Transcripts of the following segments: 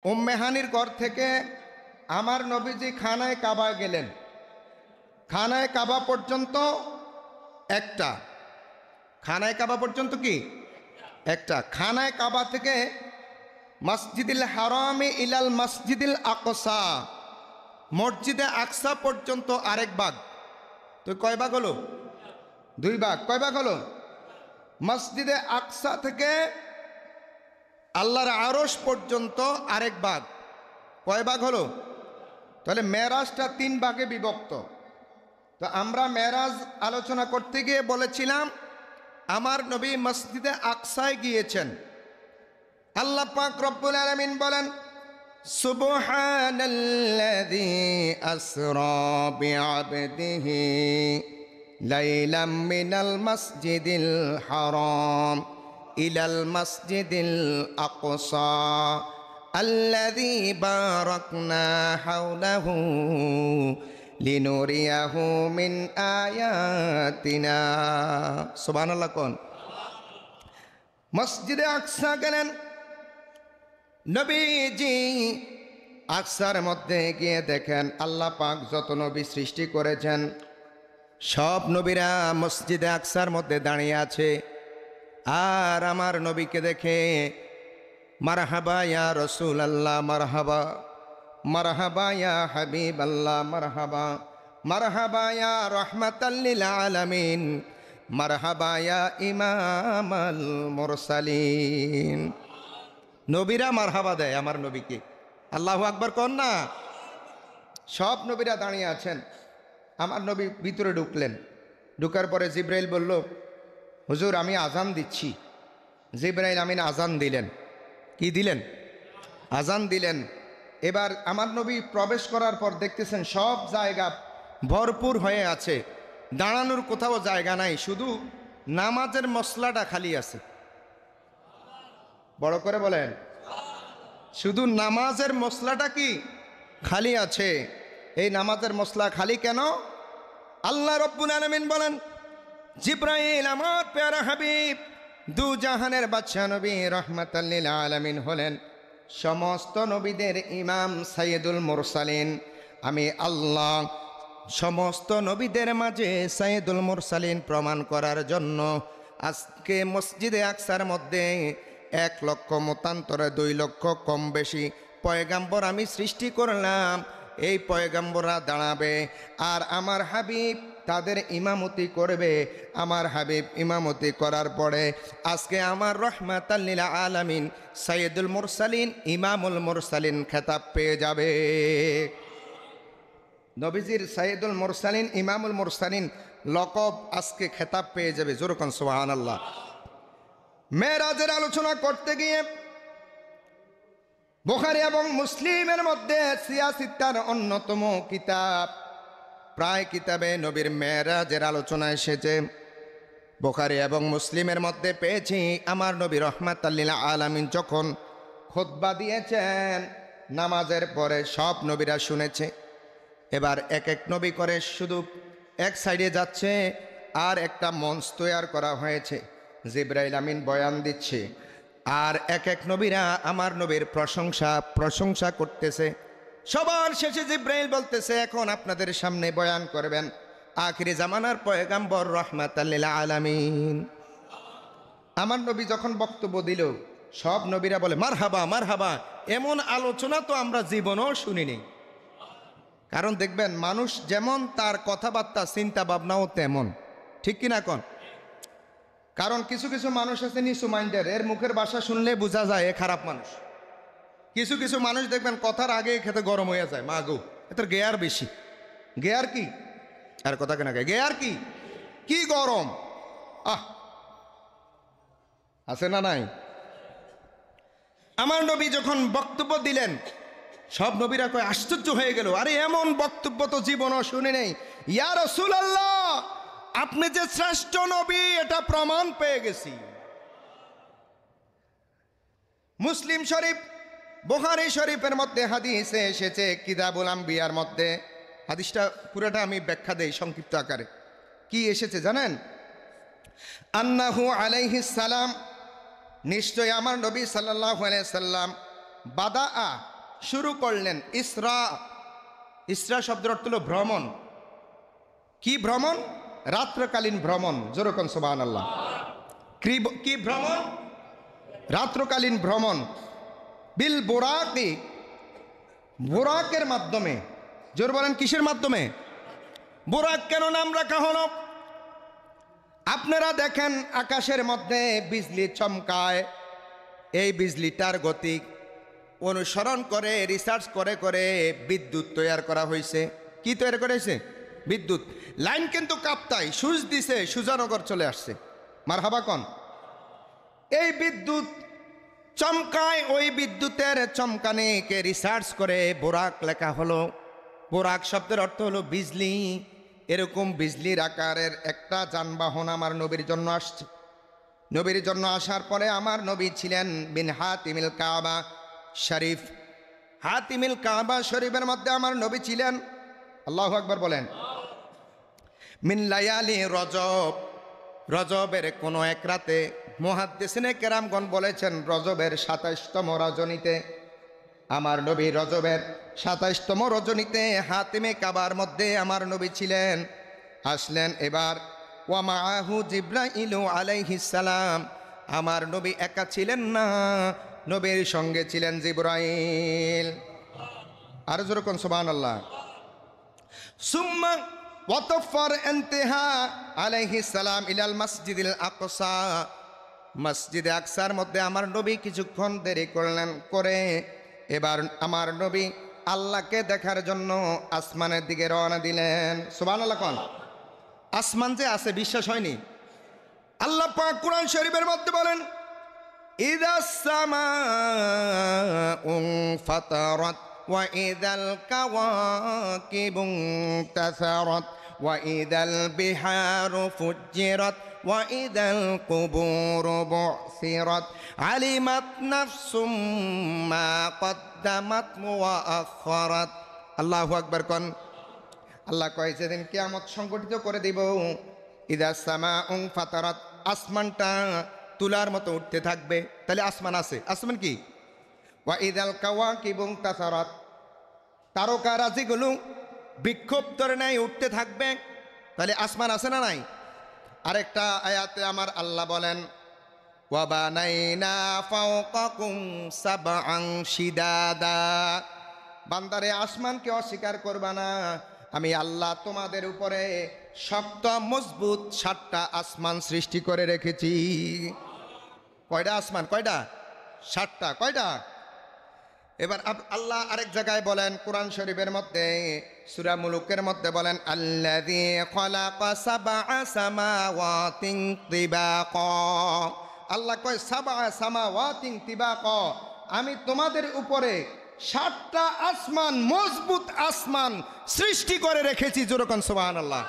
উম্মে হানির ঘর থেকে আমার নবীজি খানায় কাবা গেলেন। খানায় কাবা পর্যন্ত একটা, খানায় কাবা পর্যন্ত কি একটা, খানায় কাবা থেকে মসজিদুল হারামে ইলাল মসজিদুল আকসা, মসজিদে আকসা পর্যন্ত আরেক ভাগ। তো কয় ভাগ হলো? দুই ভাগ। কয় ভাগ হলো? মসজিদে আকসা থেকে আল্লাহর আরশ পর্যন্ত আরেক ভাগ। কয় ভাগ হলো? তাহলে মেরাজটা তিন ভাগে বিভক্ত। তো আমরা মেরাজ আলোচনা করতে গিয়ে বলেছিলাম আমার নবী মসজিদে আকসায় গিয়েছেন। আল্লাহ পাক রব্বুল আলামিন বলেন, সুবহানাল্লাযী আসরা বিআবদিহি লাইলাম মিনাল মসজিদিল হারাম ইলাল মসজিদিল আকসা আল্লাযী বারাকনা হাওলাহু লিনুরিয়াহু মিন আয়াতিনা। সুবহানাল্লাহ। কোন মসজিদে আকসা গেলেন নবীজি। আকসার মধ্যে গিয়ে দেখেন আল্লাহ পাক যত নবী সৃষ্টি করেছেন সব নবীরা মসজিদে আকসার মধ্যে দাঁড়িয়ে আছে। আর আমার নবীকে দেখে মারহাবা ইয়া রাসূলুল্লাহ, মারহাবা মারহাবা ইয়া হাবিবাল্লাহ, মারহাবা মারহাবা ইয়া রাহমাতাল লিল আলামিন, মারহাবা ইয়া ইমামাল মুরসালিন। নবীরা মারহাবা দেয় আমার নবীকে। আল্লাহু আকবার কোন না। সব নবীরা দাঁড়িয়ে আছেন। আমার নবী ভিতরে ঢুকলেন। ঢুকার পরে জিব্রাইল বলল, হুজুর আমি আজান দিচ্ছি। জিব্রাইল আমিন আজান দিলেন। কি দিলেন? আজান দিলেন। এবার আমার নবী প্রবেশ করার পর দেখতেছেন সব জায়গা ভরপুর হয়ে আছে, দাঁড়ানোর কোথাও জায়গা নাই, শুধু নামাজের মসলাটা খালি আছে। বড় করে বলেন, শুধু নামাজের মসলাটা কি খালি আছে। এই নামাজের মসলা খালি কেন? আল্লাহ রব্বুল আলামিন বলেন, জিব্রাইল আমার প্যারা হাবিব দু জাহানের বাদশা নবী রাহমাতাল লিল আলামিন হলেন সমস্ত নবীদের ইমাম সাইয়্যিদুল মুরসালিন। আমি আল্লাহ সমস্ত নবীদের মাঝে সাইয়্যিদুল মুরসালিন প্রমাণ করার জন্য আজকে মসজিদে আকসার মধ্যে 1 লক্ষ মতান্তরে 2 লক্ষ কম বেশি পয়গাম্বর আমি সৃষ্টি করলাম। এই পয়গাম্বররা দাঁড়াবে আর আমার হাবিব তাদের ইমামতি করবে। আমার হাবিব ইমামতি করার পরে আজকে আমার রহমাতাল লিল আলামিন সাইয়্যিদুল মুরসালিন ইমামুল মুরসালিন খেতাব পেয়ে যাবে। নবীজির সাইয়্যিদুল মুরসালিন ইমামুল মুরসালিন লকব আজকে খেতাব পেয়ে যাবে। জোরে কোন সুবহানাল্লাহ। মেরাজের আলোচনা করতে গিয়ে বুখারী এবং মুসলিমের মধ্যে সিয়াসিত্তার অন্যতম কিতাব প্রায় কিতাবে নবীর মেরাজের আলোচনা এসেছে। বুখারী এবং মুসলিমের মধ্যে পেয়েছি আমার নবী রাহমাতাল লিল আলামিন যখন খুতবা দিয়েছেন নামাজের পরে সব নবীরা শুনেছে। এবার এক এক নবী করে শুধু এক সাইডে যাচ্ছে আর একটা মঞ্চ তৈরি করা হয়েছে। জিব্রাইল আমিন বয়ান দিচ্ছে আর এক এক নবীরা আমার নবীর প্রশংসা করতেছে। সবার শেষে জিব্রাইল বলতেছে, এখন আপনাদের সামনে বয়ান করবেন আখিরি জামানার পয়গাম্বর রাহমাতাল লিল আলামিন। আমার নবী যখন বক্তব্য দিল সব নবীরা বলে মারহাবা মারহাবা। এমন আলোচনা তো আমরা জীবনেও শুনিনি। কারণ দেখবেন মানুষ যেমন তার কথাবার্তা চিন্তা ভাবনাও তেমন, ঠিক কিনা কোন? কারণ কিছু কিছু মানুষ আছে নিচু মাইন্ডের, এর মুখের ভাষা শুনলে বোঝা যায় এ খারাপ মানুষ। কিছু কিছু মানুষ দেখবেন কথার আগে খেতে গরম হয়ে যায়, মা গো এত গেয়ার বেশি। গেয়ার কি? আর কথা কেনা গেয়ার কি কি গরম আছে না নাই? আমার নবী যখন বক্তব্য দিলেন সব নবীরা কয় আশ্চর্য হয়ে গেল, আরে এমন বক্তব্য তো জীবনও শুনি নেই। ইয়া রাসূলুল্লাহ আপনি যে শ্রেষ্ঠ নবী এটা প্রমাণ পেয়ে গেছি। মুসলিম শরীফ বুখারী শরীফের মধ্যে হাদিসে এসেছে কিতাবুল আম্বিয়ার মধ্যে। হাদিসটা পুরোটা আমি ব্যাখ্যা দেই সংক্ষিপ্ত আকারে। কি এসেছে জানেন? আন্নাহু আলাইহিস সালাম, নিশ্চয় আমার নবী সাল্লাল্লাহু আলাইহি সাল্লাম বাদা শুরু করলেন। ইসরা, ইসরা শব্দের অর্থ হলো ভ্রমণ। কি ভ্রমণ? রাত্রকালীন ভ্রমণ। যেরকম সুবহানাল্লাহ। কি ভ্রমণ? রাত্রকালীন ভ্রমণ। বিল বুরাকি, বুরাকের মাধ্যমে। জোর বলেন কিসের মাধ্যমে? বুরাক কেন নাম রাখা হলো? আপনারা দেখেন আকাশের মধ্যে বিজলি চমকায়, এই বিজলিটার গতি অনুসরণ করে রিসার্চ করে করে বিদ্যুৎ তৈরি করা হয়েছে। কি তৈরি করেছে? বিদ্যুৎ। লাইন কিন্তু কাপ্তাই, সুইচ দিছে, সুজানগর চলে আসছে। মারহাবা কোন? এই বিদ্যুৎ চমকায়, ওই বিদ্যুতের চমকানিকে রিসার্চ করে বোরাক লেখা হলো। বোরাক শব্দের অর্থ হলো বিজলি। এরকম বিজলির আকারের একটা যানবাহন আমার নবীর জন্য আসছে। নবীর জন্য আসার পরে আমার নবী ছিলেন বিন হাতিমিল কাবা শরীফ। হাতিমিল কাবা শরীফের মধ্যে আমার নবী ছিলেন। আল্লাহু আকবার বলেন। মিন লায়ালি রজব, রজবের কোনো এক রাতে। মুহাদ্দিসিনে কেরামগণ বলেছেন রজবের ২৭তম রজনীতে আমার নবী, রজবের ২৭তম রজনীতে হাতিমে কাবার মধ্যে আমার নবী ছিলেন। আসলেন এবার। ওয়া মাআহু জিব্রাইলু আলাইহিস সালাম। আমার নবী একা ছিলেন না, নবীর সঙ্গে ছিলেন জিব্রাইল। আর যেরকম সুবহানাল্লাহ। সুম্মা ওয়াতাফার ইনতিহা আলাইহিস সালাম ইলাল মসজিদিল আকসা। মসজিদে আকসার মধ্যে আমার নবী কিছুক্ষণ দেরি করলেন, করে এবার আমার নবী আল্লাহকে দেখার জন্য আসমানের দিকে রওনা দিলেন। সুবহানাল্লাহ কোন? আসমান যে আছে বিশ্বাস হয়নি? আল্লাহ পাক কুরআন শরীফের মধ্যে বলেন ইদাস সামাউ ফাতারাত ওয়া ইদাল কাওয়াকিবু তাসারাত ওয়া ইদাল বিহারু ফুজ্জিরাত ওয়া ইদাল কুবুরু বুসিরাত আলিমাত নাফসুম মা কদ্দামাত ওয়া আখারাত। আল্লাহু আকবার কোন? আল্লাহ কয় যেদিন কিয়ামত সংগঠিত করে দিব। ইদা সামাউ ফাতারাত, আসমানটা তুলার মতো উঠতে থাকবে। তাহলে আসমান আছে। আসমান কি? ওয়া ইদাল কাওয়াকিবু তাসারাত, তারকারাজিগুলো বিক্ষুব্ধের ন্যায় উঠতে থাকবে। তাহলে আসমান আছে না নাই? আরেকটা আয়াতে আমার আল্লাহ বলেন ওয়া বানাইনা ফাওকাকুম সাবআন শিদাদা। বান্দারে আসমানকে অস্বীকার করবা না, আমি আল্লাহ তোমাদের উপরে শক্ত মজবুত ৭টা আসমান সৃষ্টি করে রেখেছি। কয়টা আসমান? কয়টা? ৭টা। কয়টা? এবার আল্লাহ আরেক জায়গায় বলেন কোরআন শরীফের মধ্যে, সূরা মুলুকের মধ্যে বলেন আল্লাযী খালাকা সাবআ সামাওয়াতিন তিবাকা। আল্লাহ কয় সাবআ সামাওয়াতিন তিবাকা, আমি তোমাদের উপরে ৭টা আসমান, মজবুত আসমান সৃষ্টি করে রেখেছি। যেরকম সুবহানাল্লাহ।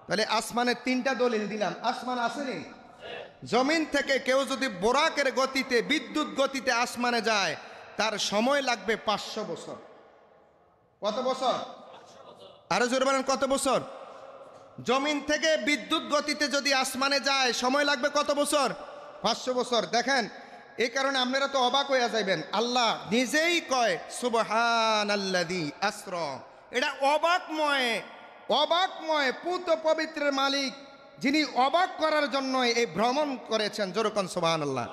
তাহলে আসমানের ৩টা দলিল দিলাম। আসমান আসেনি? জমিন থেকে কেউ যদি বোরাকের গতিতে, বিদ্যুৎ গতিতে আসমানে যায়, তার সময় লাগবে ৫০০ বছর। কত বছর? আরো জোরে বলেন কত বছর? জমিন থেকে বিদ্যুৎ গতিতে যদি আসমানে যায় সময় লাগবে কত বছর? ৫০০ বছর। দেখেন, এই কারণে আপনারা তো অবাক হয়ে যাইবেন। আল্লাহ নিজেই কয় সুবহানাল্লাযী আসরা। এটা অবাকময়, অবাকময় পুত পবিত্রের মালিক, যিনি অবাক করার জন্য এই ভ্রমণ করেছেন। যেরকম সুবহানাল্লাহ।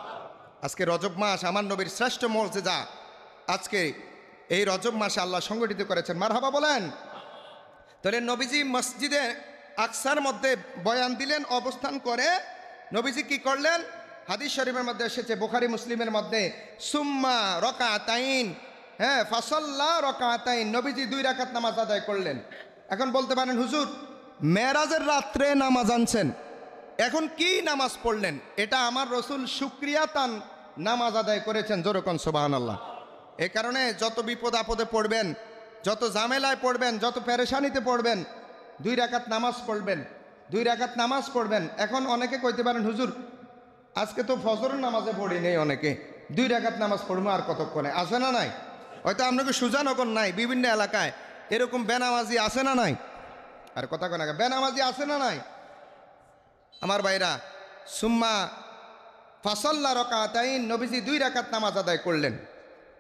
আজকে রজব মাস, আমার নবীর শ্রেষ্ঠ মুজিজা আজকে এই রজব মাসে আল্লাহ সংগঠিত করেছেন। মারহাবা বলেন। তাহলে নবীজি মসজিদে আকসার মধ্যে বয়ান দিলেন, অবস্থান করে নবীজি কি করলেন? হাদিস শরীফের মধ্যে এসেছে, বুখারী মুসলিমের মধ্যে, সুম্মা রাকাতাইন, হ্যাঁ ফাসাল্লা রাকাতাইন, নবীজি 2 রাকাত নামাজ আদায় করলেন। এখন বলতে পারেন হুজুর মেরাজের রাত্রে নামাজ আনছেন, এখন কি নামাজ পড়লেন? এটা আমার রসুল শুকরিয়াতান নামাজ আদায় করেছেন। যেরকম সুবহানাল্লাহ। এ কারণে যত বিপদ আপদে পড়বেন, যত ঝামেলায় পড়বেন, যত পেরেশানিতে পড়বেন, 2 রাকাত নামাজ পড়বেন, 2 রাকাত নামাজ পড়বেন। এখন অনেকে কইতে পারেন হুজুর আজকে তো ফজরের নামাজে পড়ি নেই, অনেকে 2 রাকাত নামাজ পড়বো আর কতক্ষণে? আছে না নাই? হয়তো আপনাকে সুজানগর নাই, বিভিন্ন এলাকায় এরকম বেনামাজি আছে না নাই? আর কথা কোন বেনামাজি আছে না নাই? আমার ভাইরা, সুম্মা ফাসাল্লা রাকাতাইন, নবীজি 2 রাকাত নামাজ আদায় করলেন।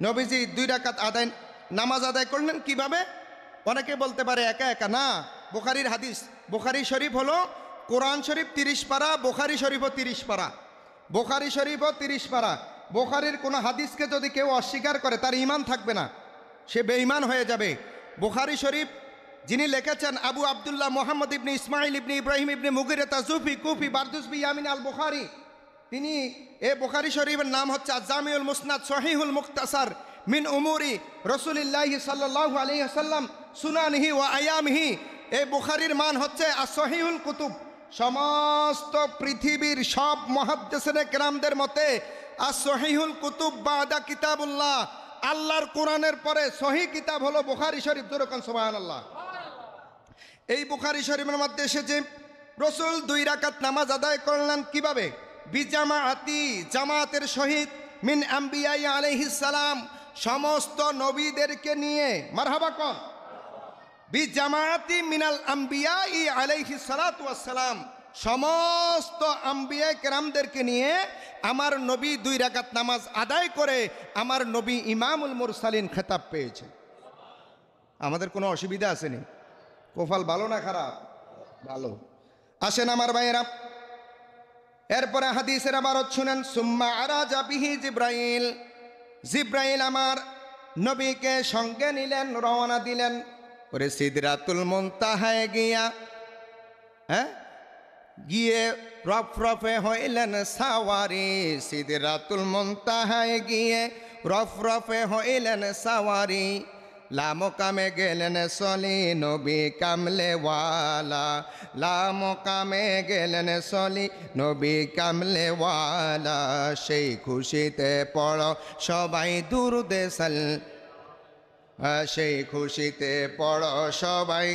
নবীজি 2 রাকাত নামাজ আদায় করলেন কিভাবে? অনেকে বলতে পারে একা একা, না। বুখারীর হাদিস, বুখারী শরীফ হলো কোরআন শরীফ 30 পারা, বুখারী শরীফও 30 পারা, বুখারী শরীফও 30 পারা। বুখারীর কোনো হাদিসকে যদি কেউ অস্বীকার করে তার ঈমান থাকবে না, সে বেঈমান হয়ে যাবে। বুখারী শরীফ যিনি লিখেছেন আবু আব্দুল্লাহ মুহাম্মদ ইবনে ইসমাইল ইবনে ইব্রাহিম ইবনে মুগিরা তাজুফি কুফি বারদুস বিয়ামিন আল বুখারী, তিনি এই বুখারী শরীফের নাম হচ্ছে আজ-জামিউল মুসনাদ সহিহুল মুখতাসার মিন উমুরি রাসূলিল্লাহি সাল্লাল্লাহু আলাইহি ওয়াসাল্লাম সুনানিহি ওয়া আয়ামিহি। এই বুখারীর মান হচ্ছে as-সহিহুল কুতুব। সমস্ত পৃথিবীর সব মুহাদ্দিসিনে কেরামদের মতে as-সহিহুল কুতুব বাদা কিতাবুল্লাহ, আল্লাহর কোরআনের পরে সহিহ কিতাব হলো বুখারী শরীফ। যেরকম সুবহানাল্লাহ। এই বুখারী শরীফের মধ্যে এসেছে রাসূল 2 রাকাত নামাজ আদায় করলেন কিভাবে? বিজামাআতি, জামাতের সহিত, মিন আম্বিয়াই আলাইহিস সালাম, সমস্ত নবীদেরকে নিয়ে। মারহাবা কর। বিজামাআতি মিনাল আম্বিয়াই আলাইহিস সালাতু ওয়াস সালাম, সমস্ত আম্বিয়া কেরামদেরকে নিয়ে আমার নবী 2 রাকাত নামাজ আদায় করে আমার নবী ইমামুল মুরসালিন খেতাব পেয়েছে। আমাদের কোনো অসুবিধা আসেনি? কপাল ভালো না খারাপ? ভালো। আসেন আমার ভাইয়েরা, এরপরে হাদিসের আবারত শুনেন। সুম্মা আরাজা বিহি জিব্রাইল, জিব্রাইল আমার নবীকে সঙ্গে নিলেন, রওনা দিলেন ওরে সিদরাতুল মুনতাহায় গিয়া, গিয়ে রফরফে হইলেন সাওয়ারি। সিদরাতুল মুনতাহায় গিয়ে রফরফে হইলেন সাওয়ারি। লামকামে গেলেন সলি নবী কামলেওয়ালা, লামকামে গেলেন সলি নবী কামলেওয়ালা। সেই খুশিতে পড়ো সবাই দুরুদে সাল, সেই খুশিতে পড়ো সবাই।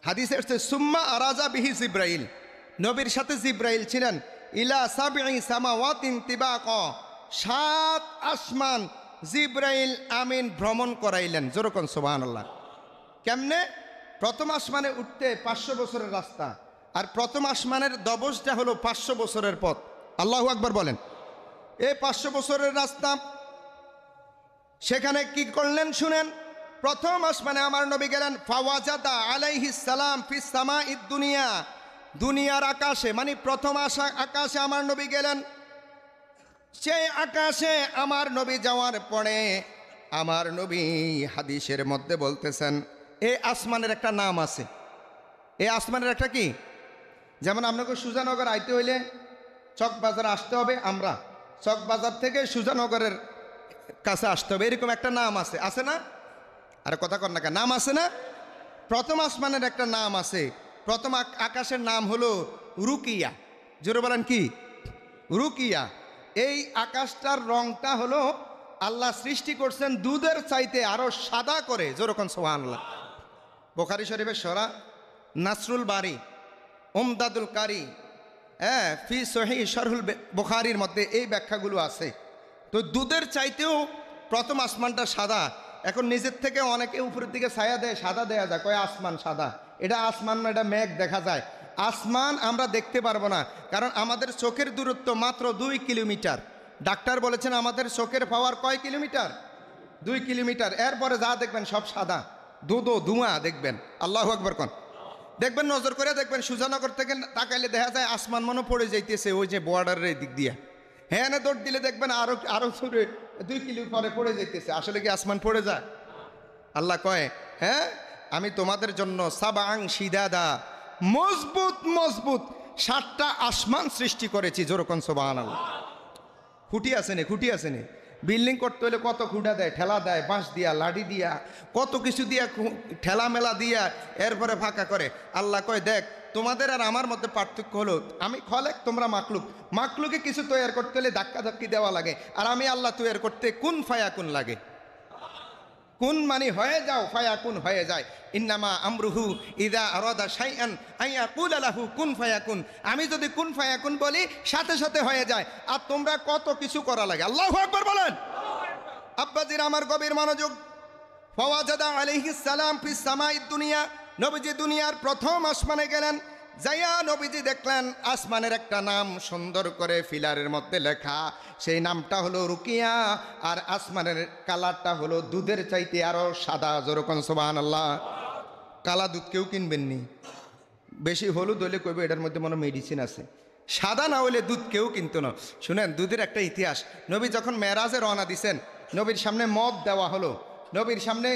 হাদিসে আসছে সুম্মা আরাজা বিহি জিব্রাইল, নবীর সাথে জিব্রাইল ছিলেন। ইলা সাবঈ সামাওয়াতিন তিবাকা, 7 আসমান জিব্রাইল আমিন ভ্রমণ করাইলেন। যেরকম সুবহানাল্লাহ। কেমনে? প্রথম আসমানে উঠতে 500 বছরের রাস্তা, আর প্রথম আসমানের দবসটা হলো 500 বছরের পথ। আল্লাহু আকবার বলেন। এই 500 বছরের রাস্তা, সেখানে কি করলেন শুনেন। প্রথম আসমানে আমার নবী গেলেন। ফাওয়াজাদা আলাইহিস সালাম ফিস সামাইদ দুনিয়া, দুনিয়ার আকাশে, মানে প্রথম আকাশে আমার নবী গেলেন। সেই আকাশে আমার নবী যাওয়ার পরে আমার নবী হাদিসের মধ্যে বলতেছেন এই আসমানের একটা নাম আছে। এই আসমানের একটা কি, যেমন আপনাকে সুজানগর আইতে হইলে চকবাজার আসতে হবে, আমরা চকবাজার থেকে সুজানগরের কাছে আসতে হবে, এরকম একটা নাম আছে, আছে না? আর কথা কর না, নাম আছে না? প্রথম আসমানের একটা নাম আছে। প্রথম আকাশের নাম হলো রুকিয়া। জোরে বলেন কি? রুকিয়া। এই আকাশটার রংটা হলো আল্লাহ সৃষ্টি করছেন দুধের চাইতে আরো সাদা করে। যেরকম সুবহানাল্লাহ। বুখারী শরীফের সরা নাসরুল বারি, উমদাদুল কারি, ফি সহিহ শরহুল বুখারীর মধ্যে এই ব্যাখ্যাগুলো আছে। তো দুধের চাইতেও প্রথম আসমানটা সাদা। এখন নিজের থেকে অনেকে উপরের দিকে ছায়া দেয়, সাদা দেয়া যায়, কয় আসমান সাদা। এটা আসমান না, এটা মেঘ দেখা যায়। আসমান আমরা দেখতে পারবো না, কারণ আমাদের চোখের দূরত্ব মাত্র 2 কিলোমিটার। ডাক্তার বলেছেন আমাদের চোখের পাওয়ার কয় কিলোমিটার? 2 কিলোমিটার। এরপরে যা দেখবেন সব সাদা, ধোঁয়া দেখবেন। আল্লাহু আকবার কোন। দেখবেন, নজর করে দেখবেন, সুজানগর থেকে তাকাইলে দেখা যায় আসমান মনে পড়ে যাইতেছে ওই যে বর্ডারের দিক দিয়া। হ্যাঁ না, দৌড় দিলে দেখবেন আরো 2 কিলো পরে পড়ে যাইতেছে। আসলে কি আসমান পড়ে যায়? আল্লাহ কয়, হ্যাঁ আমি তোমাদের জন্য সাবাং শিদাদা, মজবুত মজবুত 7টা আসমান সৃষ্টি করেছি। যেরকম সুবহানাল্লাহ। খুঁটি আসেনি, খুঁটি আসেনি। বিল্ডিং করতে হলে কত খুঁটা দেয়, ঠেলা দেয়, বাঁশ দিয়া, লাঠি দিয়া, কত কিছু দিয়া, ঠেলা মেলা দিয়া এরপরে ফাঁকা করে। আল্লাহ কয়, দেখ তোমাদের আর আমার মধ্যে পার্থক্য হলো আমি খলেক, তোমরা মাকলুক। মাকলুকে কিছু তৈরি করতে হলে ধাক্কা ধাক্কি দেওয়া লাগে, আর আমি আল্লাহ তৈরি করতে কুন ফায়াকুন লাগে। কুন মানে হয়ে যাও, ফায়াকুন হয়ে যায়। ইন্নামা আমরুহু ইযা আরাদা শাইআন আইয়াকুলা লাহু কুন ফায়াকুন। আমি যদি কুন ফায়াকুন বলি সাথে সাথে হয়ে যায়। আর তোমরা কত কিছু করা লাগে। আল্লাহু আকবার বলেন। আব্বাজির আমার গভীর মনোযোগ। ফাওয়াজাদা আলাইহিস সালাম ফিস সামাইদ দুনিয়া, নবীজি দুনিয়ার প্রথম আসমানে গেলেন। যাইয়া নবীজি দেখলেন আসমানের একটা নাম সুন্দর করে ফিলারের মধ্যে লেখা, সেই নামটা হলো রুকিয়া, আর আসমানের কালারটা হলো দুধের চাইতে আরো সাদা। যেরকম সুবহানাল্লাহ। কালা দুধ কেউ কিনবেন নি, বেশি হলুদ হলে কইবে এটার মধ্যে মনে মেডিসিন আছে। সাদা না হলে দুধ কেউ কিনতো না। শুনেন দুধের একটা ইতিহাস। নবী যখন মেরাজে রওনা দিছেন, নবীর সামনে মদ দেওয়া হলো, নবীর সামনে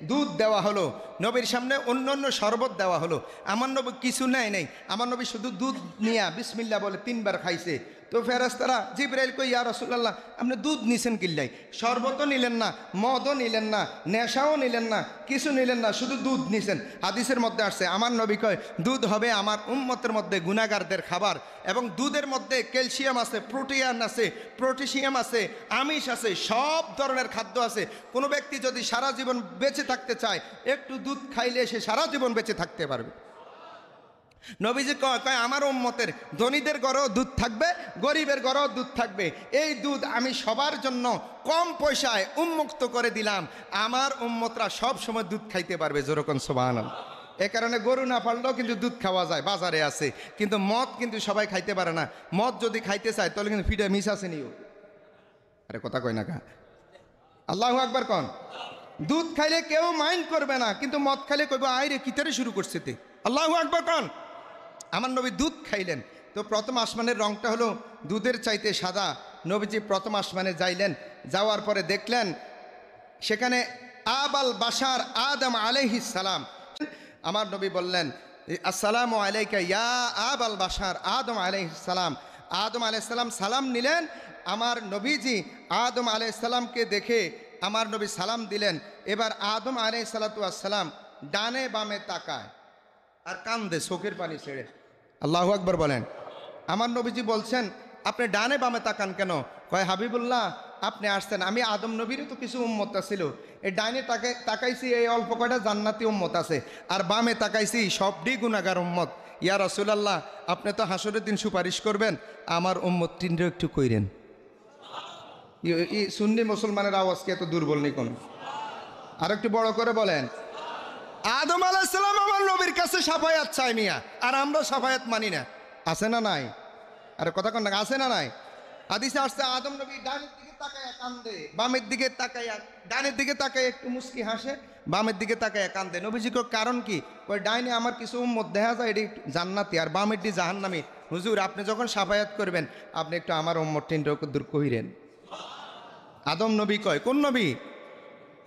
দুধ দেওয়া হলো, নবীর সামনে অন্য অন্য শরবত দেওয়া হলো। আমার নবী কিছু নেয় নেই, আমার নবী শুধু দুধ নিয়া বিসমিল্লাহ বলে 3 বার খাইছে। তো ফেরেশতারা জিবরাইল কই, ইয়া রাসূলুল্লাহ আপনি দুধ নিছেন কিল্লাই, শরবতও নিলেন না, মদও নিলেন না, নেশাও নিলেন না, কিছু নিলেন না, শুধু দুধ নিছেন। হাদিসের মধ্যে আসছে, আমার নবী কয় দুধ হবে আমার উম্মতের মধ্যে গুনাহগারদের খাবার, এবং দুধের মধ্যে ক্যালসিয়াম আছে, প্রোটিন আছে, পটাশিয়াম আছে, আমিষ আছে, সব ধরনের খাদ্য আছে। কোনো ব্যক্তি যদি সারা জীবন বেঁচে থাকতে চায়, একটু দুধ খাইলে সে সারা জীবন বেঁচে থাকতে পারবে। নবীজি কয় আমার উম্মতের ধনীদের ঘরেও দুধ থাকবে, গরিবের ঘরেও দুধ থাকবে। এই দুধ আমি সবার জন্য কম পয়সায় উন্মুক্ত করে দিলাম, আমার উম্মতরা সব সময় দুধ খাইতে পারবে। যেরকম সুবহানাল্লাহ। এ কারণে গরু না পারলেও কিন্তু দুধ খাওয়া যায়, বাজারে আছে। কিন্তু মদ কিন্তু সবাই খাইতে পারে না। মদ যদি খাইতে চায় তাহলে কিন্তু ফিটে মিস আছে নিও। আরে কথা কয় না কা, আল্লাহু আকবার কন। দুধ খাইলে কেউ মাইন্ড করবে না, কিন্তু মদ খাইলে কইব আইরে কিতারে শুরু করছে তে। আল্লাহু আকবার কন। আমার নবী দুধ খাইলেন, তো প্রথম আসমানের রংটা হলো দুধের চাইতে সাদা। নবীজি প্রথম আসমানে যাইলেন, যাওয়ার পরে দেখলেন সেখানে আবাল বাশার আদম আলাইহিস সালাম। আমার নবী বললেন আসসালামু আলাইকা ইয়া আবাল বাশার আদম আলাইহিস সালাম। আদম আলাইহিস সালাম সালাম নিলেন। আমার নবীজি আদম আলাইহিস সালামকে দেখে আমার নবী সালাম দিলেন। এবার আদম আলাইহিস সালাতু ওয়াস সালাম ডানে বামে তাকায় আর কান্দে চোখের পানি ছেড়ে। আল্লাহু আকবার বলেন। আমার নবীজি বলছেন আপনি ডানে বামে তাকান কেন? কয় হাবিবুল্লাহ আপনি আসছেন, আমি আদম নবীরও তো কিছু উম্মত ছিল, এই ডাইনে তাকাইছি এই অল্প কয়টা জান্নাতি উম্মত আছে, আর বামে তাকাইছি সবটি গুনাহগার উম্মত। ইয়া রাসূলুল্লাহ আপনি তো হাসরের দিন সুপারিশ করবেন, আমার উম্মত তিনটা একটু কইরেন। সুন্নি মুসলমানের আওয়াজ কি এত দুর্বল নেই কোন? আর একটু বড় করে বলেন। আদম আলাইহিস সালাম আমার নবীর কাছে শাফায়াত চায় মিয়া, আর আমরা শাফায়াত মানি না। আছে না নাই? আরে কথা কন না, আছে না নাই? হাদিসে আসছে আদম নবী ডানের দিকে তাকায়া কান্দে, বামের দিকে তাকায়া, ডানের দিকে তাকায় একটু মুস্কি হাসে, বামের দিকে তাকায়া কান্দে। নবীজি কয় কারণ কি? কয় ডাইনে আমার কিছু উম্মত দেখা যায় এটি জান্নাতি, আর বামের দিকে জাহান্নামী। হুজুর আপনি যখন শাফায়াত করবেন আপনি একটু আমার উম্মত তিনটা দূর কইরেন। আদম নবী কয় কোন নবী?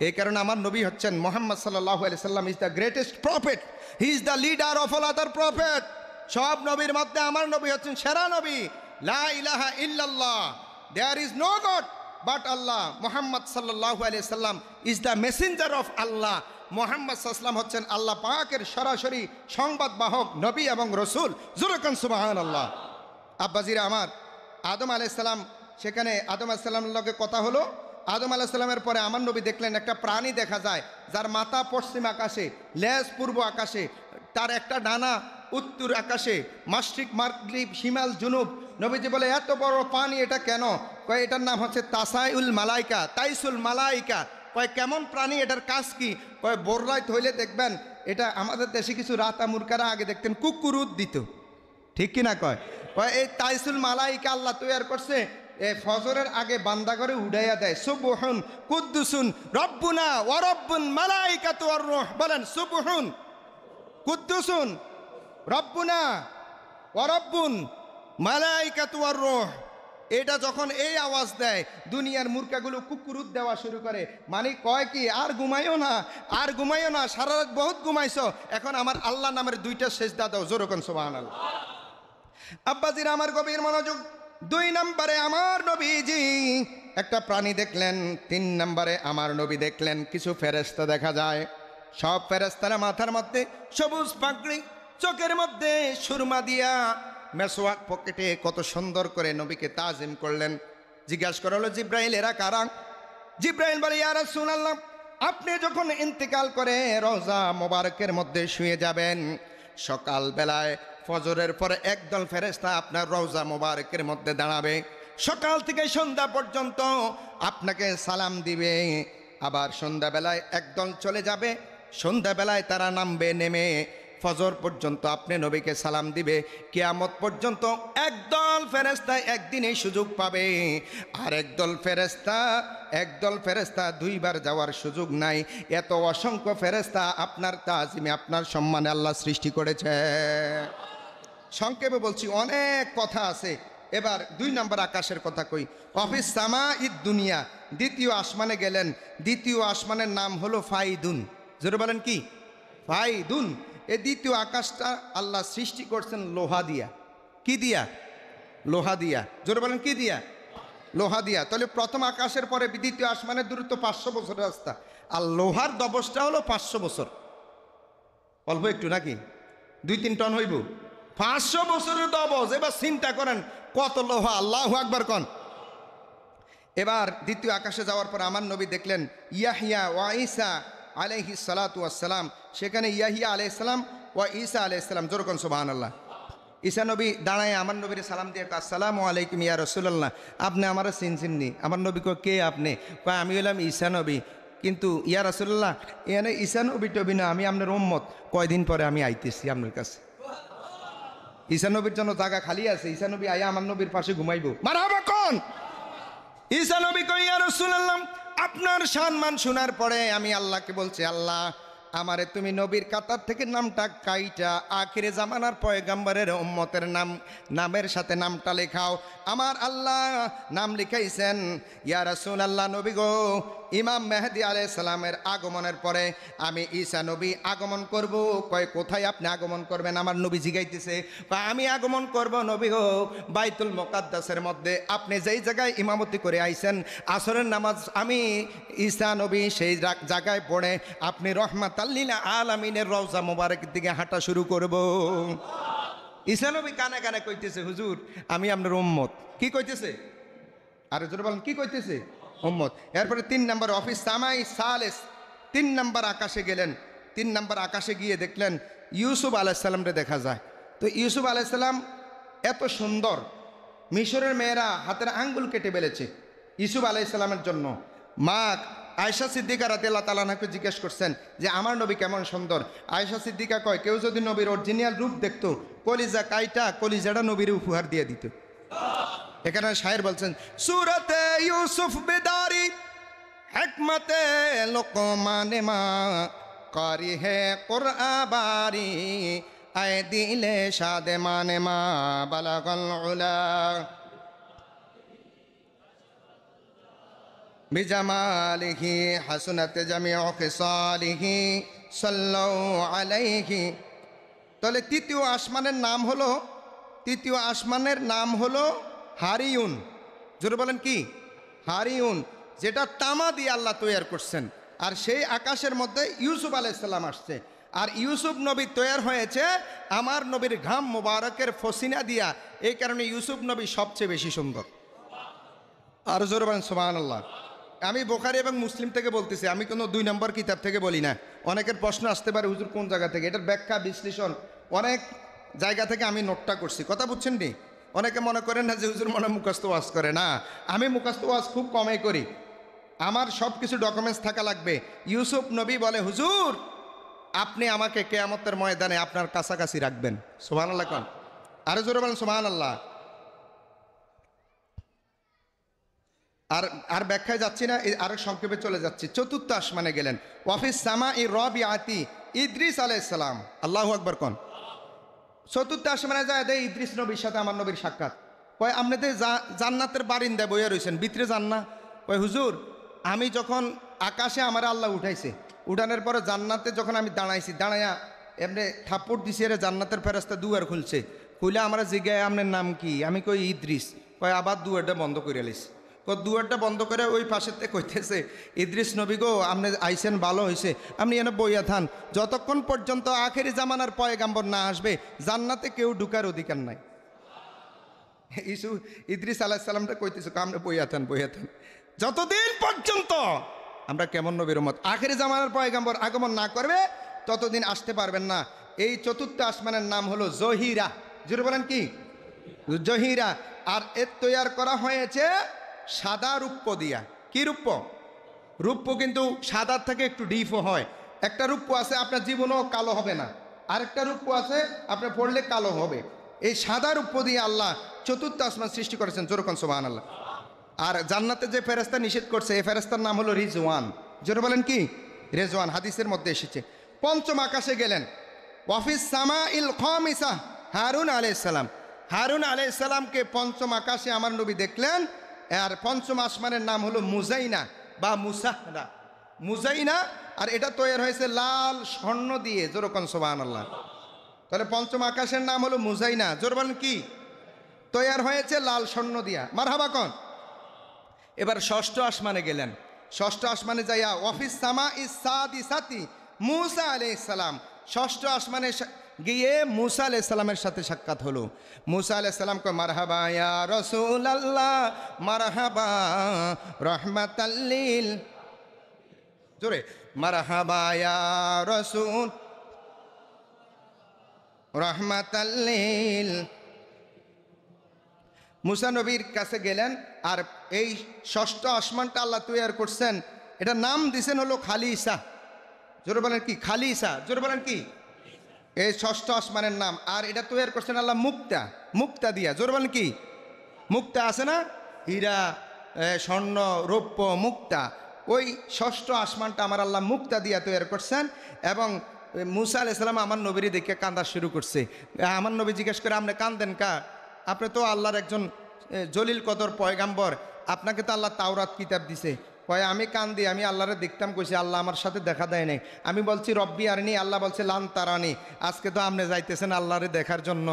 এই কারণে আমার নবী হচ্ছেন মুহাম্মদ সাল্লাল্লাহু আলাইহি সাল্লাম is the greatest prophet, he is the leader of all other prophet. সব নবীর মধ্যে আমার নবী হচ্ছেন সেরা নবী। লা ইলাহা ইল্লাল্লাহ, there is no god but Allah. Muhammad সাল্লাল্লাহু আলাইহি সাল্লাম is the messenger of Allah. Muhammad সাল্লাল্লাহু আলাইহি সাল্লাম হচ্ছেন আল্লাহ পাকের সরাসরি সংবাদ বাহক নবী এবং রসুল। জোরে সুবহানাল্লাহ। আব্বাজিরা আমার, আদম আলাইহিস সালাম, সেখানে আদম আলাইহিস সালামের লগে কথা হলো। আদম আলাইহিস সালামের পরে আমার নবী দেখলেন একটা প্রাণী দেখা যায়, যার মাথা পশ্চিম আকাশে, লেজ পূর্ব আকাশে, তার একটা ডানা উত্তর আকাশে, মাশরিক মাগরিব শিমাল জুনুব। নবীজি বলে এত বড় প্রাণী এটা কেন? কয় এটার নাম হচ্ছে তাসাইউল মালাইকা, তাইসুল মালাইকা। কয় কেমন প্রাণী, এটার কাজ কি? কয় বোররাইত হইলে দেখবেন, এটা আমাদের দেশে কিছু রাতা মুরকারা আগে দেখতেন কুকুরুদ দিত, ঠিক কিনা? কয় এই তাইসুল মালাইকা আল্লাহ তৈয়ার করছে, এ ফজরের আগে বান্দা করে উড়াইয়া দেয়। সুবহুন কুদ্দুসুন রব্বুনা ওয়া রব্বুল মালাইকাতু ওয়ার রূহ। বলেন সুবহুন কুদ্দুসুন রব্বুনা ওয়া রব্বুল মালাইকাতু ওয়ার রূহ। এটা যখন এই আওয়াজ দেয়, দুনিয়ার মূর্খাগুলো কুকুরুদ দেওয়া শুরু করে। মানে কয় কি, আর ঘুমাইও না, আর ঘুমাইও না, সারা রাত বহুত ঘুমাইছো, এখন আমার আল্লাহ নামের দুইটা সেজদা দাও। জোরে কোন সুবহানাল্লাহ। আব্বাজিরা আমার গভীর মনোযোগ। 2 নম্বরে আমার নবীজি একটা প্রাণী দেখলেন। 3 নম্বরে আমার নবী দেখলেন কিছু ফেরেশতা দেখা যায়। সব ফেরেশতারা মাথার মধ্যে সবুজ পাগড়ি, চোখের মধ্যে সুরমা দিয়া, মেসওয়াক পকেটে, কত সুন্দর করে নবীকে তাজিম করলেন। জিজ্ঞাসা করা হলো জিব্রাইল এরা কারা? জিব্রাইল বলে ইয়া রাসূলুল্লাহ আপনি যখন ইন্তেকাল করে রওজা মোবারকের মধ্যে শুয়ে যাবেন, সকাল বেলায় ফজরের পরে একদল ফেরেশতা আপনার রওজা মোবারকের মধ্যে দাঁড়াবে, সকাল থেকে সন্ধ্যা পর্যন্ত আপনাকে সালাম দিবে। আবার সন্ধ্যাবেলায় একদল চলে যাবে, সন্ধ্যাবেলায় তারা নামবে, নেমে ফজর পর্যন্ত আপনি নবীকে সালাম দিবে, কিয়ামত পর্যন্ত একদল ফেরেশতা একদিনেই সুযোগ পাবে, আর একদল ফেরেশতা দুইবার যাওয়ার সুযোগ নাই। এত অসংখ্য ফেরেশতা আপনার তাজিমে, আপনার সম্মানে আল্লাহ সৃষ্টি করেছে। সংক্ষেপে বলছি, অনেক কথা আছে। এবার 2 নম্বর আকাশের কথা কই। অফিস সামা ইদ দুনিয়া, দ্বিতীয় আসমানে গেলেন। দ্বিতীয় আসমানের নাম হলো ফাইদুন। জোরে বলেন কি? ফাইদুন। এই দ্বিতীয় আকাশটা আল্লাহ সৃষ্টি করছেন লোহা দিয়া। কি দিয়া? লোহা দিয়া। জোরে বলেন কি দিয়া? লোহা দিয়া। তাহলে প্রথম আকাশের পরে দ্বিতীয় আসমানের দূরত্ব 500 বছরের রাস্তা, আর লোহার দবসটা হলো 500 বছর। অল্প একটু নাকি? 2-3 টন হইব? 500 বছরের দবজ। এবার চিন্তা করেন কত লোহা। আল্লাহু আকবার কন। এবার দ্বিতীয় আকাশে যাওয়ার পর আমার নবী দেখলেন ইয়াহিয়া ওয়া ঈসা আলাইহিস সালাতু ওয়াস সালাম। সেখানে ইয়াহিয়া আলাইহিস সালাম ওয়া ঈসা আলাইহিস সালাম। জোরে কোন সুবহানাল্লাহ। ঈসা নবী দাঁড়ায় আমার নবীর সালাম দিয়ে আসসালামু আলাইকুম ইয়া রাসূলুল্লাহ। আপনি আমারে চিনছেননি? আমার নবী কয় কে আপনি? কয় আমি হলাম ঈসা নবী। কিন্তু ইয়া রাসূলুল্লাহ এখানে ঈসা নবী টবি না, আমি আপনার উম্মত। কয়দিন পরে আমি আইতেছি আপনার কাছে। ঈসা নবীর জন্য জায়গা খালি আছে। ঈসা নবী আয়া আমার নবীর পাশে ঘুমাইবো। মারহাবা কোন? ঈসা নবী কই ইয়া রাসূলুল্লাহ আপনার সম্মান শোনার পরে আমি আল্লাহকে বলছি, আল্লাহ আমারে তুমি নবীর কাতার থেকে নামটা কাইটা আখিরে জামানার পয়গাম্বরের উম্মতের নামের সাথে নামটা লেখাও। আমার আল্লাহ নাম লিখাইছেন ইয়া রাসূলুল্লাহ নবী গো, ইমাম মেহেদী আলাইহিস সালামের আগমনের পরে আমি ঈসা নবী আগমন করব। কয় কোথায় আপনি আগমন করবেন? আমার নবী জিগাইতেছে। আমি আগমন করব নবী গো বাইতুল মুকাদ্দাসের মধ্যে। আপনি যেই জায়গায় ইমামতি করে আইছেন আসরের নামাজ, আমি ঈসা নবী সেই জায়গায় পড়ে আপনি রহমাতাল লিল আলামিনের রওজা মোবারকের দিকে হাঁটা শুরু করব। ঈসা নবী কানে কানে কইতেছে, হুজুর আমি আপনার উম্মত। কি কইতেছে? আরে জোরে বলেন কি কইতেছে? উম্মত। এরপরে 3 নম্বর অফিস সামাই সালেস, 3 নম্বর আকাশে গেলেন। 3 নম্বর আকাশে গিয়ে দেখলেন ইউসুফ আলাইহিস সালামকে দেখা যায়। তো ইউসুফ আলাইহিস সালাম এত সুন্দর, মিশরের মেয়েরা হাতের আঙ্গুল কেটে ফেলেছে ইউসুফ আলাইহিস সালামের জন্য। মা আয়েশা সিদ্দিকা রাদিয়াল্লাহু তাআলা আনহাকে জিজ্ঞেস করছেন যে আমার নবী কেমন সুন্দর। আয়েশা সিদ্দিকা কয় কেউ যদি নবীর অরিজিনাল রূপ দেখতো, কলিজা কাইটা কলিজাটা নবীর উপহার দিয়ে দিত। এখানে শায়ের বলছেন সূরাতে ইউসুফ বেদারি হিকমতে লোকমানে মা কারি হে কুরআন বারি আয় দিলে শাদে মানে মা বালাগাল উলা বিজামালিহি হাসনাত জামিউ খিসালিহি সাল্লাল্লাহু আলাইহি। তাহলে তৃতীয় আসমানের নাম হলো হারিউন। জোরে বলেন কি? হারিউন, যেটা তামা দিয়ে আল্লাহ তৈয়ার করছেন। আর সেই আকাশের মধ্যে ইউসুফ আলাইহিস সালাম আসছে। আর ইউসুফ নবী তৈয়ার হয়েছে আমার নবীর ঘাম মোবারকের ফসিনা দিয়া। এই কারণে ইউসুফ নবী সবচেয়ে বেশি সুন্দর। আর জোরে বলেন সুবহানাল্লাহ। আমি বুখারী এবং মুসলিম থেকে বলতেছি, আমি কোনো 2 নম্বর কিতাব থেকে বলি না। অনেকের প্রশ্ন আসতে পারে হুজুর কোন জায়গা থেকে? এটার ব্যাখ্যা বিশ্লেষণ অনেক জায়গা থেকে আমি নোটটা করছি। কথা বুঝছেন নি? অনেকে মনে করেন না যে হুজুর মনে মুখস্থ ওয়াজ করে। না, আমি মুখস্থ ওয়াজ খুব কমই করি। আমার সব কিছু ডকুমেন্টস থাকা লাগবে। ইউসুফ নবী বলে হুজুর আপনি আমাকে কিয়ামতের ময়দানে আপনার কাছাকাছি রাখবেন। সুবহানাল্লাহ কোন? আরে জোরে বলেন সুবহানাল্লাহ। আর ব্যাখ্যায় যাচ্ছি না, আরো সংক্ষেপে চলে যাচ্ছি। 4র্থ আসমানে গেলেন। ওয়াফিস সামাই রাবিআতি ইদ্রিস আলাইহিস সালাম। আল্লাহু আকবার কোন? 4র্থ আসমানে যায় দেয় ইদ্রিস নবীর সাথে আমার নবীর সাক্ষাৎ। কয় আপনাদের জান্নাতের বারিন্দায় বইয়া রয়েছেন, ভিতরে যান না? কয় হুজুর আমি যখন আকাশে আমার আল্লাহ উঠাইছে, উঠানোর পরে জান্নাতে যখন আমি দাঁড়াইছি, দাঁড়াইয়া এমনি থাপ্পড় দিছি, এর জান্নাতের ফেরেশতা দুয়ার খুলছে। খুলে আমরা জিজ্ঞাসা আপনার নাম কি? আমি কই ইদ্রিস। কয় আবার দুয়ারটা বন্ধ করে এলিস। দুয়ারটা বন্ধ করে ওই পাশেতে কইতেছে ইদ্রিস নবী গো আপনি আইসেন ভালো হয়েছে, আপনি এনে বইয়া থান। যতক্ষণ পর্যন্ত আখেরি জামানার পয়গাম্বর না আসবে জান্নাতে কেউ ঢুকার অধিকার নাই। ইদ্রিস আলাইহিস সালামটা কইতেছে আমরা বইয়া থান যতদিন পর্যন্ত আমরা কেমন নবীর উম্মত আখেরি জামানার পয়গাম্বর আগমন না করবে ততদিন আসতে পারবেন না। এই 4র্থ আসমানের নাম হলো জহিরা। জোরে বলেন কি? জহিরা। আর এর তৈয়ার করা হয়েছে সাদা রূপ্য দিয়া। কি রূপ্য? রূপ্য কিন্তু সাদার থেকে একটু ডিফও হয়। একটা রূপ্য আছে আপনার জীবনও কালো হবে না, আরেকটা রূপ্য আছে, আপনি পড়লে কালো হবে। এই সাদা রূপ্য দিয়ে আল্লাহ চতুর্থ আসমান সৃষ্টি করেছেন, যেরকম সুবহানাল্লাহ। আর জান্নাতে যে ফেরেশতা নিষেধ করছে, এই ফেরেশতার নাম হলো রিজওয়ান। জোরে বলেন কি? রেজওয়ান। হাদিসের মধ্যে এসেছে। পঞ্চম আকাশে গেলেন, ওয়াফিস সামাইল খামিসা, হারুন আলাইহিস সালাম। হারুন আলাইহিস সালামকে পঞ্চম আকাশে আমার নবী দেখলেন। আর পঞ্চম আসমানের নাম হলো মুজাইনা বা মুসাহরা, মুজাইনা। আর এটা তৈরি হয়েছে লাল স্বর্ণ দিয়ে, যেরকম সুবহানাল্লাহ। তাহলে পঞ্চম আকাশের নাম হলো মুজাইনা। জোর বলেন কি? তৈরি হয়েছে লাল স্বর্ণ দিয়া। মারহাবা কোন? এবার ষষ্ঠ আসমানে গেলেন। ষষ্ঠ আসমানে যাইয়া ওয়াফিস সামাইস সাদিসাতি মূসা আলাইহিস সালাম। ষষ্ঠ আসমানে গিয়ে মূসা আলাইহিস সালামের সাথে সাক্ষাৎ হলো। মূসা আলাইহিস সালাম কয়, মারহাবা ইয়া রাসূলুল্লাহ, মারহাবা রাহমাতাল লিল, জোরে, মারহাবা ইয়া রাসূল রাহমাতাল লিল। মুসা নবীর কাছে গেলেন। আর এই ষষ্ঠ আসমানটা আল্লাহ তৈরি করছেন, এটা নাম দিছেন হলো খালিসা। জোরে বলেন কি? খালিসা। জোরে বলেন কি? এই ষষ্ঠ আসমানের নাম। আর এটা তৈরি করছেন আল্লাহ মুক্তা, মুক্তা দিয়া। জোরে বলেন কি? মুক্তা আছে না, হীরা, স্বর্ণ, রৌপ্য, মুক্তা। ওই ষষ্ঠ আসমানটা আমার আল্লাহ মুক্তা দিয়া তৈরি করছেন। এবং মূসা আলাইহিস সালাম আমার নবীরে দেখে কান্দা শুরু করছে। আমার নবী জিজ্ঞেস করে, আপনি কান্দেন কা? আপনি তো আল্লাহর একজন জলিল কদর পয়গাম্বর, আপনাকে তো আল্লাহ তাওরাত কিতাব দিছে। কয়, আমি কান্দি, আমি আল্লাহরে দেখতাম, কইছি আল্লাহ আমার সাথে দেখা দেয় নাই। আমি বলছি রব্বি আরনি, আল্লাহ বলছে লান তারানি। আজকে তো আপনি যাইতেছেন আল্লাহরে দেখার জন্য।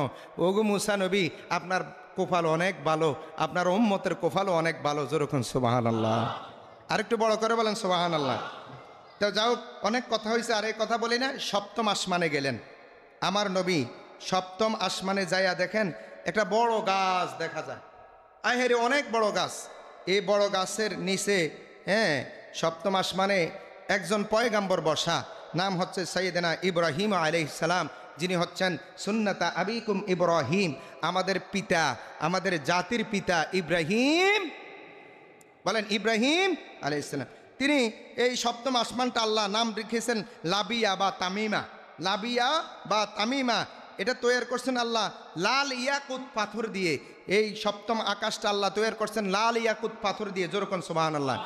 ওগো মূসা নবী, আপনার কোফাল অনেক ভালো, আপনার উম্মতের কোফালও অনেক ভালো। যেরকম সুবহানাল্লাহ। আরেকটু বড় করে বলেন সুবহানাল্লাহ। তো যাও, অনেক কথা হয়েছে, আর এই কথা বলি না। সপ্তম আসমানে গেলেন আমার নবী। সপ্তম আসমানে যাইয়া দেখেন একটা বড় গাছ দেখা যায়। আহেরে অনেক বড় গাছ। এই বড় গাছের নিচে, সপ্তম আসমানে একজন পয়গাম্বর বসা। নাম হচ্ছে সাইয়েদনা ইব্রাহিম আলাইহিস সালাম, যিনি হচ্ছেন সুন্নাতা আবিকুম ইব্রাহিম, আমাদের পিতা, আমাদের জাতির পিতা ইব্রাহিম। বলেন ইব্রাহিম আলাইহিস সালাম। তিনি এই সপ্তম আসমানটা আল্লাহ নাম রেখেছেন লাবিয়া বা তামিমা। লাবিয়া বা তামিমা এটা তৈরি করছেন আল্লাহ লাল ইয়াকুত পাথর দিয়ে। এই সপ্তম আকাশটা আল্লাহ তৈরি করছেন লাল ইয়াকুত পাথর দিয়ে। যেরকম সুবহানাল্লাহ।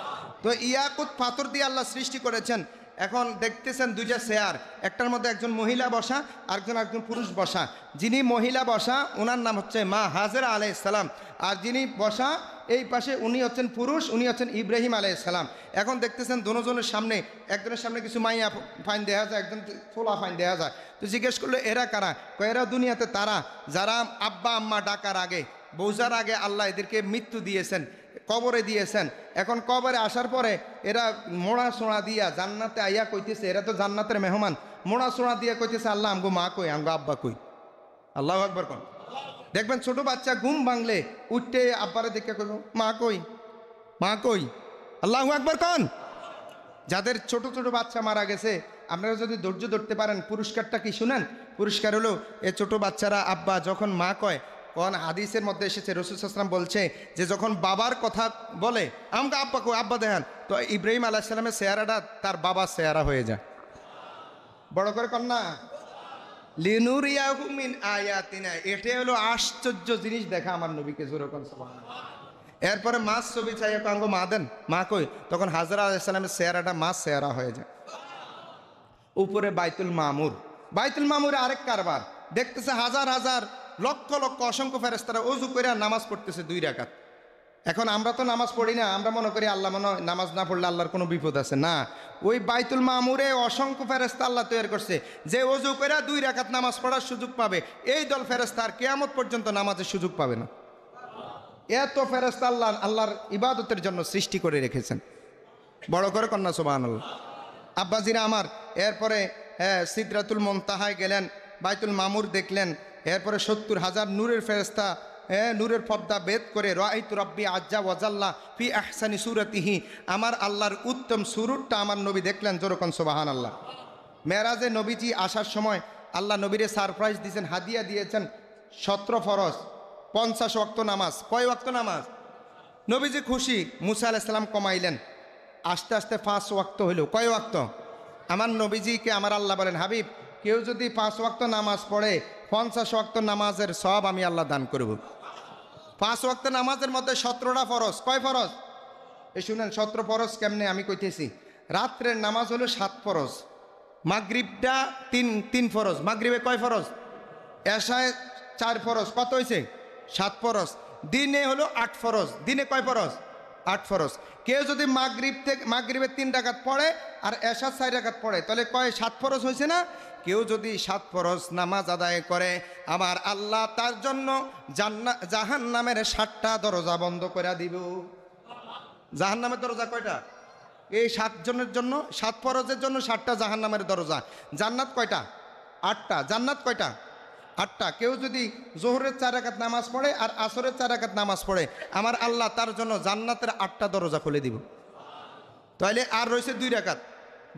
তো ইয়াকুত পাথর দিয়ে আল্লাহ সৃষ্টি করেছেন। এখন দেখতেছেন দুইটা চেয়ার, একটার মধ্যে একজন মহিলা বসা, একজন পুরুষ বসা। যিনি মহিলা বসা ওনার নাম হচ্ছে মা হাজেরা আলাইহিস সালাম। আর যিনি বসা এই পাশে, উনি হচ্ছেন পুরুষ, উনি হচ্ছেন ইব্রাহিম আলাইহিস সালাম। এখন দেখতেছেন দুজনের সামনে, একজনের সামনে কিছু মাইয়া ফাইন দেওয়া যায়, একজন ফোলা ফাইন দেওয়া যায়। তো জিজ্ঞেস করলো, এরা কারা? এরা দুনিয়াতে তারা যারা আব্বা আম্মা ডাকার আগে, বৌজার আগে আল্লাহ এদেরকে মৃত্যু দিয়েছেন, কবরে দিয়েছেন। এখন কবরে আসার পরে এরা মোড়া সোড়া দিয়া জান্নাতে আইয়া কইতেছে, এরা তো জান্নাতের মেহমান, মোড়া সোড়া দিয়া কইতেছে, আল্লাহ আমগো মা কই, আমগো আব্বা কই। আল্লাহু আকবার কোন। দেখবেন ছোট বাচ্চা ঘুম ভাঙলে উঠতে আব্বারে দেখে কইব, মা কই, মা কই। আল্লাহু আকবার কোন। যাদের ছোট ছোট বাচ্চা মারা গেছে, আপনারা যদি ধৈর্য ধরতে পারেন, পুরস্কারটা কি শুনেন? পুরস্কার হলো এই ছোট বাচ্চারা আব্বা যখন মা কয়, কোন হাদিসের মধ্যে এসেছে রাসূল সাল্লাল্লাহু আলাইহি ওয়াসাল্লাম বলছে যে যখন বাবার কথা বলে, আমাকে আব্বা কই, আব্বা দেখেন, তো ইব্রাহিম আলাইহিস সালামের চেহারাটা তার বাবার চেহারা হয়ে যায়। বড় করে কন্যা লিনুরিয়াহু মিন আয়াতিনা। এটা হলো আশ্চর্য জিনিস দেখা আমার নবীকে। যেরকম সুবহানাল্লাহ। এরপরে মাছ ছবি চাইয়া কাঙ্গ মা দেন, মা কই, তখন হাজরা আলাইহিস সালামের চেহারাটা মাছ চেহারা হয়ে যায়। উপরে বাইতুল মামুর, বাইতুল মামুরে আরেক কারবার দেখতেছে, হাজার হাজার লক্ষ লক্ষ অসংখ্য ফেরেশতারা ওযু করে নামাজ পড়তেছে 2 রাকাত। এখন আমরা তো নামাজ পড়ি না, আমরা মনে করি আল্লাহ মনে নামাজ না পড়লে আল্লাহর কোনো বিপদ আছে না। ওই বাইতুল মামুরে অসংখ্য ফেরেশতা আল্লাহ তৈরি করছে, যে ওযু করে 2 রাকাত নামাজ পড়ার সুযোগ পাবে, এই দল ফেরেশতা আর কিয়ামত পর্যন্ত নামাজের সুযোগ পাবে না। এত ফেরেশতা আল্লাহ আল্লাহর ইবাদতের জন্য সৃষ্টি করে রেখেছেন। বড় করে কন্যা সুবহানাল্লাহ। আব্বাজিরা আমার, এরপরে সিদরাতুল মুনতাহায় গেলেন, বাইতুল মামুর দেখলেন। এরপরে 70,000 নূরের ফেরেশতা নূরের পর্দা বেদ করে, রাআইতু রাব্বি আজ্জা ওয়াজাল্লা ফি আহসানি সূরাতিহি, আমার আল্লাহর উত্তম সুরতটা আমার নবী দেখলেন। যেরকম সুবহানাল্লাহ। মেরাজে নবীজি আসার সময় আল্লাহ নবীরে সারপ্রাইজ দিয়েছেন, হাদিয়া দিয়েছেন 17 ফরজ, 50 ওয়াক্ত নামাজ। কয় ওয়াক্ত নামাজ? নবীজি খুশি। মুসা আলাইহিস সালাম কমাইলেন, আস্তে আস্তে 5 ওয়াক্ত হইল। কয় ওয়াক্ত? আমার নবীজিকে আমার আল্লাহ বলেন, হাবিব কেউ যদি 5 ওয়াক্ত নামাজ পড়ে 50 ওয়াক্ত নামাজের সব আমি আল্লাহ দান করব। 5 ওয়াক্ত নামাজের মধ্যে 17টা ফরজ। কয় ফরজ? এই শুনেন 17 ফরজ কেমনে আমি কইতেছি। রাত্রের নামাজ হলো 7 ফরজ, মাগরিবটা 3 ফরজ। মাগরিবে কয় ফরজ? এশায় 4 ফরজ। কত হয়েছে? 7 ফরজ। দিনে হলো 8 ফরজ। দিনে কয় ফরজ? 8 ফরজ। কেউ যদি মাগরিবে 3 রাকাত পড়ে আর এশা 4 রাকাত পড়ে তাহলে কয় 7 ফরজ হয়েছে না? কেউ যদি 7 ফরজ নামাজ আদায় করে আমার আল্লাহ তার জন্য জাহান্নামের 7টা দরজা বন্ধ করে দিব। জাহান্নামের দরজা কয়টা? এই 7 জনের জন্য, 7 ফরজের জন্য 7টা জাহান্নামের দরজা। জান্নাত কয়টা? 8টা। জান্নাত কয়টা? 8টা। কেউ যদি জোহরের 4 রাকাত নামাজ পড়ে আর আসরের 4 রাকাত নামাজ পড়ে আমার আল্লাহ তার জন্য জান্নাতের 8টা দরজা খুলে দিব। তাইলে আর রয়েছে 2 রাকাত,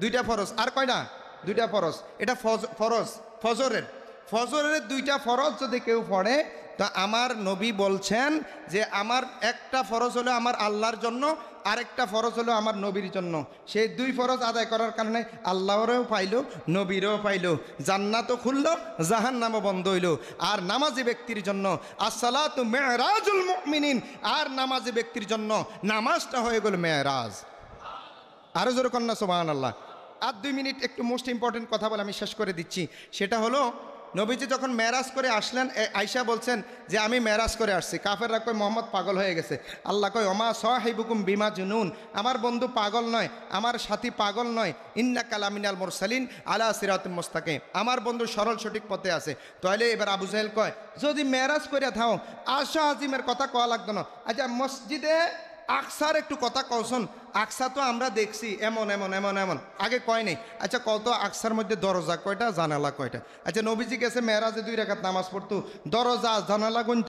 2টা ফরজ। আর কয়টা? 2টা ফরজ। এটা ফরজ ফজরের। ফজরের 2টা ফরজ যদি কেউ পড়ে তা আমার নবী বলছেন যে আমার একটা ফরজ হলো আমার আল্লাহর জন্য, আরেকটা ফরজ হলো আমার নবীর জন্য। সেই 2 ফরজ আদায় করার কারণে আল্লাহরেও পাইল, নবীরও পাইল, জান্নাতও খুলল, জাহান্নামও বন্ধ হইল। আর নামাজি ব্যক্তির জন্য আসসালাতু মেরাজুল মুমিনিন, আর নামাজি ব্যক্তির জন্য নামাজটা হয়ে গেল মেরাজ। আরো জোরে কন্যা সুবহানাল্লাহ। আর 2 মিনিট একটু মোস্ট ইম্পর্টেন্ট কথা বলে আমি শেষ করে দিচ্ছি। সেটা হলো নবীজি যখন মেরাজ করে আসলেন, আয়েশা বলছেন যে আমি মেরাজ করে আসছি। কাফেররা কয় মোহাম্মদ পাগল হয়ে গেছে। আল্লাহ কয় ওমা সাহিবুকুম বিমা জুনুন, আমার বন্ধু পাগল নয়, আমার সাথী পাগল নয়। ইন্নাকা লামিনাল মুরসালিন আলা সিরাতুম মুস্তাকিম, আমার বন্ধু সরল সঠিক পথে আছে। তাহলে এবার আবু জাহেল কয় যদি মেরাজ করে থাও আশা আজিমের কথা কওয়া লাগতো না। আচ্ছা মসজিদে আকসার একটু কথা কওছন, আকসা তো আমরা দেখছি এমন এমন এমন এমন, আগে কয় নেই। আচ্ছা কত আকসার মধ্যে দরজা কয়টা, জানালা কয়টা? আচ্ছা নবীজি গেছে মেরাজে 2 রাকাত নামাজ পড়তো, দরজা জানালা